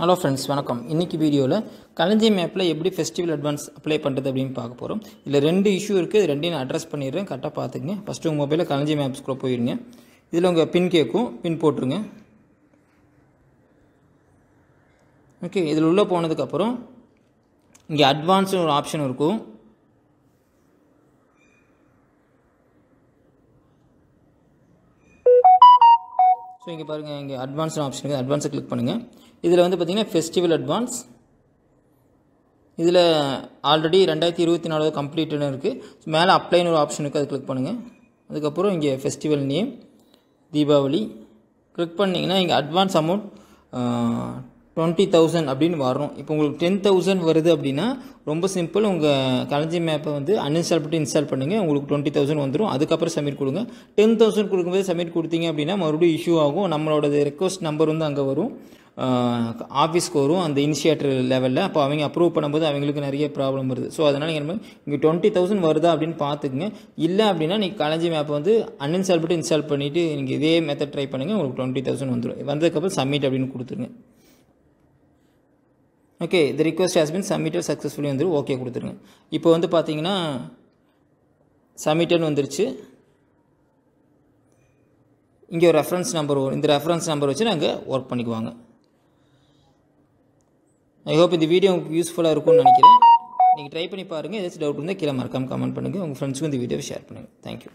Hello friends, வணக்கம். இன்றைக்கி வீடியோவில் கலஞ்சி மேப்பில் எப்படி ஃபெஸ்டிவல் அட்வான்ஸ் அப்ளை பண்ணுறது அப்படின்னு பார்க்க போகிறோம். இதில் 2 இஷ்யூ இருக்குது. இது ரெண்டையும் நான் அட்ரஸ் பண்ணிடுறேன். கரெக்டாக பார்த்துக்குங்க. ஃபஸ்ட்டு உங்கள் மொபைலில் கலஞ்சி மேப்ஸ்குள்ளே போயிடுங்க. இதில் உங்கள் பின் கேட்கும், பின் போட்டுருங்க. ஓகே, இதில் உள்ளே போனதுக்கப்புறம் இங்கே அட்வான்ஸ்னு ஒரு ஆப்ஷன் இருக்கும். ஸோ இங்கே பாருங்கள், இங்கே அட்வான்ஸ்னு ஆப்ஷன் இருக்குது. அட்வான்ஸை கிளிக் பண்ணுங்கள். இதில் வந்து பார்த்திங்கன்னா ஃபெஸ்டிவல் அட்வான்ஸ், இதில் ஆல்ரெடி 2024 கம்ப்ளீட்டுன்னு இருக்குது. மேலே அப்ளைன்னு ஒரு ஆப்ஷன் இருக்குது, அதை கிளிக் பண்ணுங்கள். அதுக்கப்புறம் இங்கே ஃபெஸ்டிவல் நேம் தீபாவளி கிளிக் பண்ணிங்கன்னா இங்கே அட்வான்ஸ் அமௌண்ட் 20,000 அப்படின்னு வரும். இப்போ உங்களுக்கு 10,000 வருது அப்படின்னா ரொம்ப சிம்பிள். உங்கள் கலஞ்சி மேப்பை வந்து அன்இன்ஸ்டால் பண்ணிட்டு இன்ஸ்டால் பண்ணுங்கள். உங்களுக்கு 20,000 வந்துடும். அதுக்கப்புறம் சப்மிட் கொடுங்க. 10,000 கொடுக்கும்போது சப்மிட் கொடுத்தீங்க அப்படின்னா மறுபடியும் இஷ்யூ ஆகும். நம்மளோட ரெக்வஸ்ட் நம்பர் வந்து அங்கே வரும், ஆஃபீஸ்க்கு வரும், அந்த இனிஷியேட்டர் லெவலில். அப்போ அவங்க அப்ரூவ் பண்ணும்போது அவங்களுக்கு நிறைய ப்ராப்ளம் வருது. ஸோ அதனால் நீங்கள் இங்கே 20,000 வருதா அப்படின்னு பார்த்துக்குங்க. இல்லை அப்படின்னா நீங்கள் கலஞ்சி மேப்பை வந்து அன்இன்ஸ்டால் பண்ணிட்டு இன்ஸ்டால் பண்ணிவிட்டு நீங்கள் இதே மெத்தட் ட்ரை பண்ணுங்கள். உங்களுக்கு 20,000 வந்துடும். வந்ததுக்கப்புறம் சப்மிட் அப்படின்னு கொடுத்துருங்க. Okay, the request has been submitted successfully வந்துடும். ஓகே கொடுத்துருங்க. இப்போ வந்து பார்த்தீங்கன்னா சப்மிட்டட்னு வந்துருச்சு. இங்கே ஒரு ரெஃபரன்ஸ் நம்பர் வரும். இந்த ரெஃபரன்ஸ் நம்பர் வச்சு நாங்கள் ஒர்க் பண்ணிக்குவாங்க. ஐ ஹோப் இந்த வீடியோ உங்களுக்கு யூஸ்ஃபுல்லாக இருக்கும்னு நினைக்கிறேன். நீங்கள் ட்ரை பண்ணி பாருங்கள். ஏதாச்சும் டவுட் இருந்தால் கீழே மறக்காமல் கமெண்ட் பண்ணுங்கள். உங்கள் ஃப்ரெண்ட்ஸுக்கும் இந்த வீடியோவை ஷேர் பண்ணுங்கள். தேங்க்யூ.